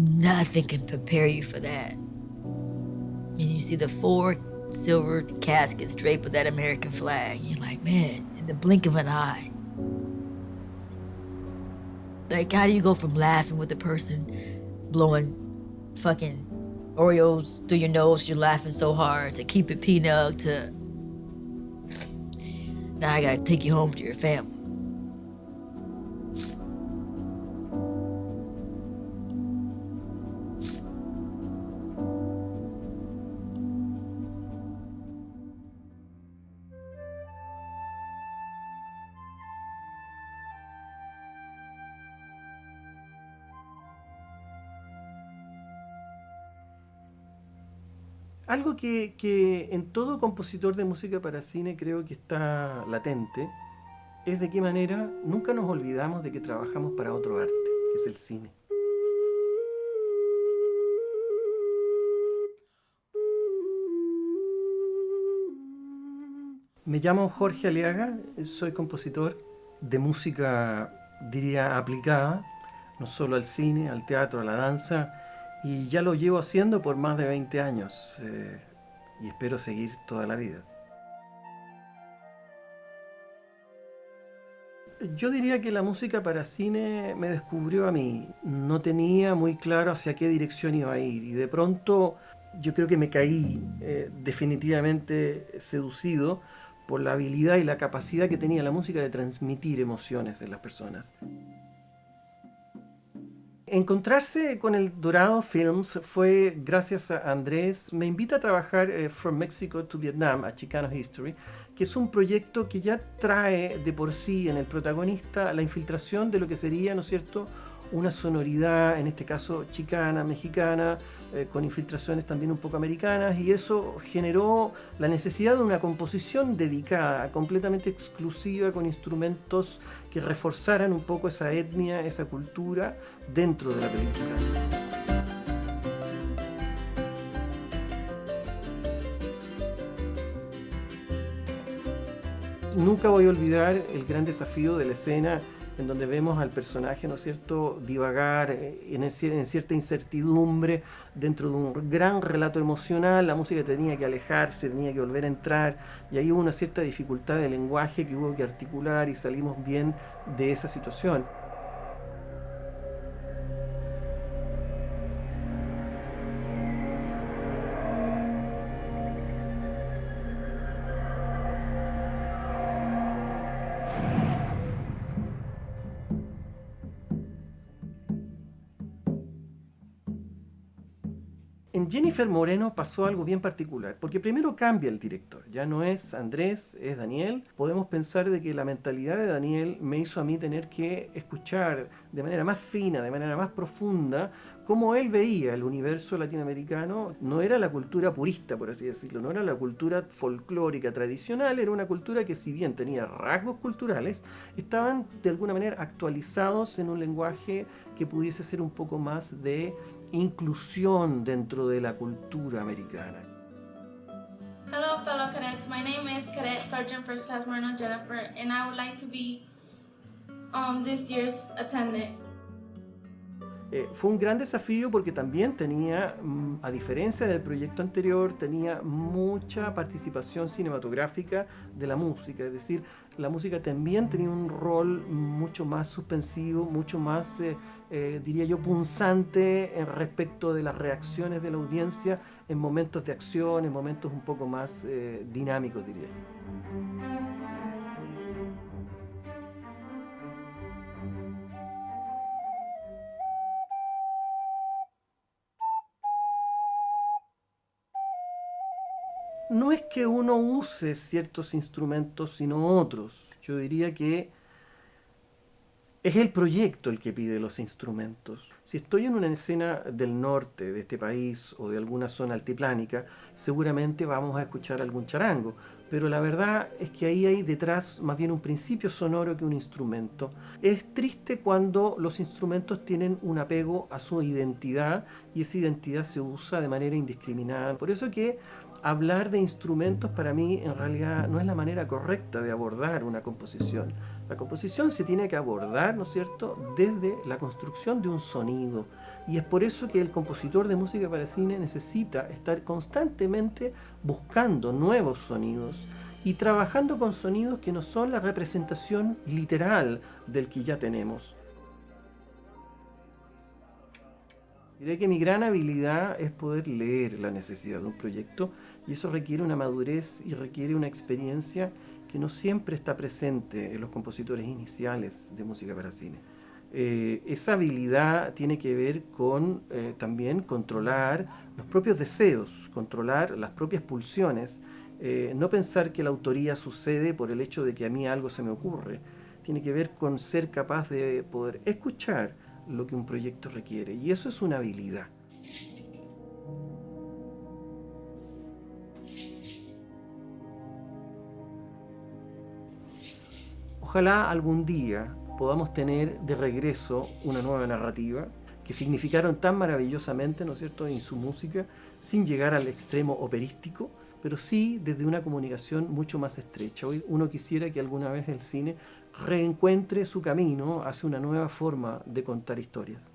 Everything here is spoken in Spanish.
Nothing can prepare you for that. And you see the 4 silver caskets draped with that American flag. You're like, man, in the blink of an eye. Like, how do you go from laughing with the person blowing fucking Oreos through your nose, you're laughing so hard, to keep it P-Nug, to now I gotta take you home to your family. Algo que en todo compositor de música para cine creo que está latente es de qué manera nunca nos olvidamos de que trabajamos para otro arte, que es el cine. Me llamo Jorge Aliaga, soy compositor de música, diría, aplicada, no solo al cine, al teatro, a la danza, y ya lo llevo haciendo por más de 20 años y espero seguir toda la vida. Yo diría que la música para cine me descubrió a mí. No tenía muy claro hacia qué dirección iba a ir y de pronto yo creo que me caí definitivamente seducido por la habilidad y la capacidad que tenía la música de transmitir emociones en las personas. Encontrarse con el Dorado Films fue gracias a Andrés. Me invita a trabajar From Mexico to Vietnam, a Chicano History, que es un proyecto que ya trae de por sí en el protagonista la infiltración de lo que sería, ¿no es cierto?, una sonoridad, en este caso chicana, mexicana, con infiltraciones también un poco americanas, y eso generó la necesidad de una composición dedicada, completamente exclusiva, con instrumentos que reforzaran un poco esa etnia, esa cultura dentro de la película. Nunca voy a olvidar el gran desafío de la escena en donde vemos al personaje, ¿no es cierto?, divagar en cierta incertidumbre dentro de un gran relato emocional. La música tenía que alejarse, tenía que volver a entrar, y ahí hubo una cierta dificultad de lenguaje que hubo que articular y salimos bien de esa situación. En Jennifer Moreno pasó algo bien particular, porque primero cambia el director, ya no es Andrés, es Daniel. Podemos pensar de que la mentalidad de Daniel me hizo a mí tener que escuchar de manera más fina, de manera más profunda, cómo él veía el universo latinoamericano. No era la cultura purista, por así decirlo, no era la cultura folclórica tradicional, era una cultura que, si bien tenía rasgos culturales, estaban de alguna manera actualizados en un lenguaje que pudiese ser un poco más de inclusión dentro de la cultura americana. Hello, fellow cadets. My name is Cadet Sergeant First Class Moreno Jennifer, and I would like to be this year's attendant. Fue un gran desafío porque también tenía, a diferencia del proyecto anterior, tenía mucha participación cinematográfica de la música, es decir, la música también tenía un rol mucho más suspensivo, mucho más, diría yo, punzante respecto de las reacciones de la audiencia en momentos de acción, en momentos un poco más dinámicos, diría yo. No es que uno use ciertos instrumentos sino otros. Yo diría que es el proyecto el que pide los instrumentos. Si estoy en una escena del norte de este país o de alguna zona altiplánica, seguramente vamos a escuchar algún charango. Pero la verdad es que ahí hay detrás más bien un principio sonoro que un instrumento. Es triste cuando los instrumentos tienen un apego a su identidad y esa identidad se usa de manera indiscriminada. Por eso que Hablar de instrumentos para mí en realidad no es la manera correcta de abordar una composición. La composición se tiene que abordar, ¿no es cierto?, desde la construcción de un sonido. Y es por eso que el compositor de música para cine necesita estar constantemente buscando nuevos sonidos y trabajando con sonidos que no son la representación literal del que ya tenemos. Diré que mi gran habilidad es poder leer la necesidad de un proyecto, y eso requiere una madurez y requiere una experiencia que no siempre está presente en los compositores iniciales de música para cine. Esa habilidad tiene que ver con también controlar los propios deseos, controlar las propias pulsiones, no pensar que la autoría sucede por el hecho de que a mí algo se me ocurre. Tiene que ver con ser capaz de poder escuchar lo que un proyecto requiere, y eso es una habilidad. Ojalá algún día podamos tener de regreso una nueva narrativa que significaron tan maravillosamente, ¿no es cierto?, en su música, sin llegar al extremo operístico, pero sí desde una comunicación mucho más estrecha. Hoy uno quisiera que alguna vez el cine reencuentre su camino hacia una nueva forma de contar historias.